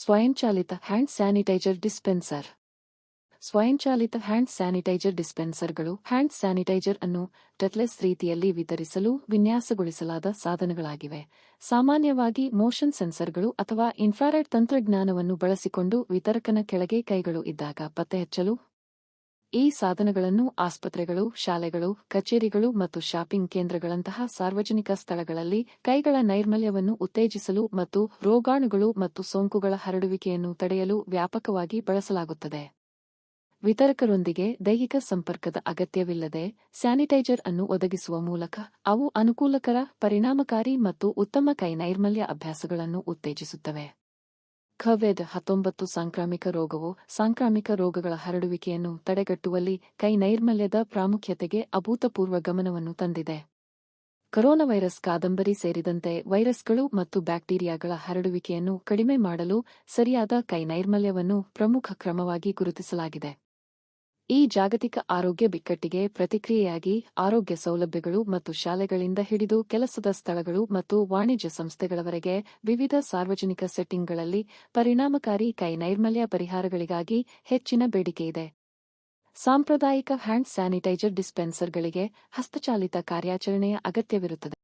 ಸ್ವಯಂಚಾಲಿತ hand sanitiser dispenser. ಸ್ವಯಂಚಾಲಿತ hand sanitiser ಡಿಸ್ಪೆನ್ಸರ್ಗಳು hand sanitiser ಅನ್ನು ಟಚ್ಲೆಸ್ ರೀತಿಯಲ್ಲಿ ವಿತರಿಸಲು ವಿನ್ಯಾಸಗೊಳಿಸಲಾದ ಸಾಧನಗಳಾಗಿವೆ. ಸಾಮಾನ್ಯವಾಗಿ ಮೋಷನ್ ಸೆನ್ಸರ್ಗಳು ಅಥವಾ ಇನ್ಫ್ರಾರೆಡ್ ತಂತ್ರಜ್ಞಾನವನ್ನು ಬಳಸಿಕೊಂಡು ವಿತರಕನ ಕೆಳಗೆ ಕೈಗಳು ಇದ್ದಾಗ ಪತ್ತೆಹಚ್ಚಲು. ಈ ಸಾಧನಗಳನ್ನು ಆಸ್ಪತ್ರೆಗಳು, ಶಾಲೆಗಳು, ಕಚೇರಿಗಳು ಮತ್ತು ಶಾಪಿಂಗ್ ಕೇಂದ್ರಗಳಂತಹ ಸಾರ್ವಜನಿಕ ಸ್ಥಳಗಳಲ್ಲಿ ಕೈಗಳ ನೈರ್ಮಲ್ಯವನ್ನು ಉತ್ತೇಜಿಸಲು ಮತ್ತು ರೋಗಾಣುಗಳು ಮತ್ತು ಸೋಂಕುಗಳ ಹರಡುವಿಕೆಯನ್ನು ತಡೆಯಲು ವ್ಯಾಪಕವಾಗಿ ಬಳಸಲಾಗುತ್ತದೆ. ವಿತರಕರೊಂದಿಗೆ ದೈಹಿಕ ಸಂಪರ್ಕದ ಅಗತ್ಯವಿಲ್ಲದೆ ಸ್ಯಾನಿಟೈಜರ್ ಅನ್ನು ಒದಗಿಸುವ ಮೂಲಕ ಅವು ಅನುಕೂಲಕರ, ಪರಿಣಾಮಕಾರಿ ಮತ್ತು ಉತ್ತಮ ಕೈ ನೈರ್ಮಲ್ಯ ಅಭ್ಯಾಸಗಳನ್ನು ಉತ್ತೇಜಿಸುತ್ತವೆ. ಕೋವಿಡ್-19 ಸಾಂಕ್ರಾಮಿಕ ರೋಗವು ಸಾಂಕ್ರಾಮಿಕ ರೋಗಗಳ ಹರಡುವಿಕೆಯನ್ನು ತಡೆಗಟ್ಟುವಲ್ಲಿ ಕೈ ನೈರ್ಮಲ್ಯದ ಪ್ರಾಮುಖ್ಯತೆಗೆ ಅಭೂತಪೂರ್ವ ಗಮನವನ್ನು ತಂದಿದೆ. ಕೊರೋನಾವೈರಸ್ ಕಾದಂಬರಿ ಸೇರಿದಂತೆ ವೈರಸ್ಗಳು ಮತ್ತು ಬ್ಯಾಕ್ಟೀರಿಯಾಗಳ ಹರಡುವಿಕೆಯನ್ನು ಕಡಿಮೆ ಮಾಡಲು ಸರಿಯಾದ ಕೈ ನೈರ್ಮಲ್ಯವನ್ನು ಪ್ರಮುಖ ಕ್ರಮವಾಗಿ ಗುರುತಿಸಲಾಗಿದೆ. ಈ ಜಾಗತಿಕ ಆರೋಗ್ಯ ಬಿಕ್ಕಟ್ಟಿಗೆ ಪ್ರತಿಕ್ರಿಯೆಯಾಗಿ ಆರೋಗ್ಯ ಸೌಲಭ್ಯಗಳು ಮತ್ತು ಶಾಲೆಗಳಿಂದ ಹಿಡಿದು ಕೆಲಸದ ಸ್ಥಳಗಳು ಮತ್ತು ವಾಣಿಜ್ಯ ಸಂಸ್ಥೆಗಳವರೆಗೆ ವಿವಿಧ ಸಾರ್ವಜನಿಕ ಸೆಟ್ಟಿಂಗ್ಗಳಲ್ಲಿ ಪರಿಣಾಮಕಾರಿ ಕೈ ನೈರ್ಮಲ್ಯ ಪರಿಹಾರಗಳಿಗಾಗಿ ಹೆಚ್ಚಿನ ಬೇಡಿಕೆಯಿದೆ. ಸಾಂಪ್ರದಾಯಿಕ ಹ್ಯಾಂಡ್ ಸ್ಯಾನಿಟೈಜರ್ ಡಿಸ್ಪೆನ್ಸರ್ಗಳಿಗೆ ಹಸ್ತಚಾಲಿತ ಕಾರ್ಯಾಚರಣೆಯ ಅಗತ್ಯವಿರುತ್ತದೆ.